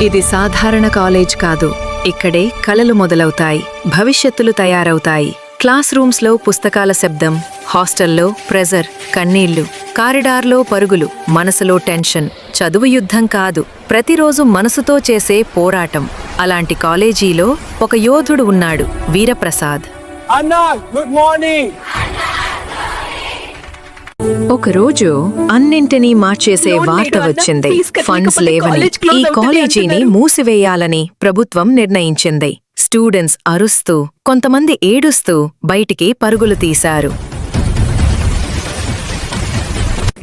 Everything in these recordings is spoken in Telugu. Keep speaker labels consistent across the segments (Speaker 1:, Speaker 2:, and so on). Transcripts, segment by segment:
Speaker 1: ఇది సాధారణ కాలేజ్ కాదు. ఇక్కడే కలలు మొదలవుతాయి, భవిష్యత్తులు తయారవుతాయి. క్లాస్ రూమ్స్లో పుస్తకాల శబ్దం, హాస్టల్లో ప్రెజర్, కన్నీళ్లు, కారిడార్లో పరుగులు, మనసులో టెన్షన్. చదువు యుద్ధం కాదు, ప్రతిరోజు మనసుతో చేసే పోరాటం. అలాంటి కాలేజీలో ఒక యోధుడు ఉన్నాడు, వీరప్రసాద్.
Speaker 2: Good morning.
Speaker 1: ఒకరోజు అన్నింటినీ మార్చేసే వార్త వచ్చింది. ఫండ్స్ లేవని ఈ కాలేజీని మూసివేయాలని ప్రభుత్వం నిర్ణయించింది. స్టూడెంట్స్ అరుస్తూ, కొంతమంది ఏడుస్తూ బయటికి పరుగులు తీశారు.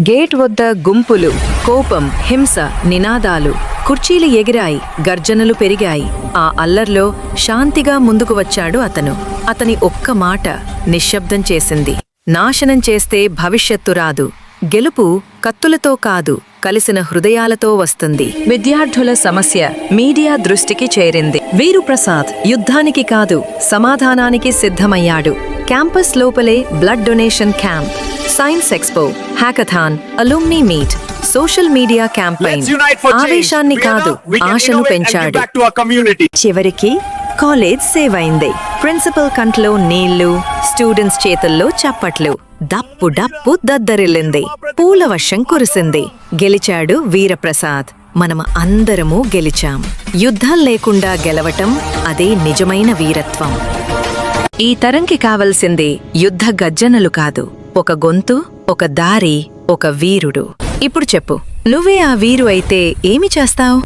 Speaker 1: గేట్ వద్ద గుంపులు, కోపం, హింస, నినాదాలు. కుర్చీలు ఎగిరాయి, గర్జనలు పెరిగాయి. ఆ అల్లర్లో శాంతిగా ముందుకు వచ్చాడు అతను. అతని ఒక్క మాట నిశ్శబ్దం చేసింది. నాశనం చేస్తే భవిష్యత్తు రాదు. గెలుపు కత్తులతో కాదు, కలిసిన హృదయాలతో వస్తుంది. విద్యార్థుల సమస్య మీడియా దృష్టికి చేరింది. వీరుప్రసాద్ యుద్ధానికి కాదు, సమాధానానికి సిద్ధమయ్యాడు. క్యాంపస్ లోపలే blood donation camp, science expo, hackathon, alumni meet, social media campaign. ఆవేశాన్ని కాదు, ఆశను పెంచాడు. చివరికి కాలేజ్ సేవ్ అయింది. ప్రిన్సిపల్ కంట్లో నీళ్లు, స్టూడెంట్స్ చేతుల్లో చప్పట్లు. దప్పు డప్పు దద్దరిల్లింది. పూల వర్షం కురిసింది. గెలిచాడు వీరప్రసాద్. మనం అందరమూ గెలిచాం. యుద్ధం లేకుండా గెలవటం, అదే నిజమైన వీరత్వం. ఈ తరంకి కావలసింది యుద్ధ గర్జనలు కాదు, ఒక గొంతు, ఒక దారి, ఒక వీరుడు. ఇప్పుడు చెప్పు, నువ్వే ఆ వీరు అయితే ఏమి చేస్తావ్?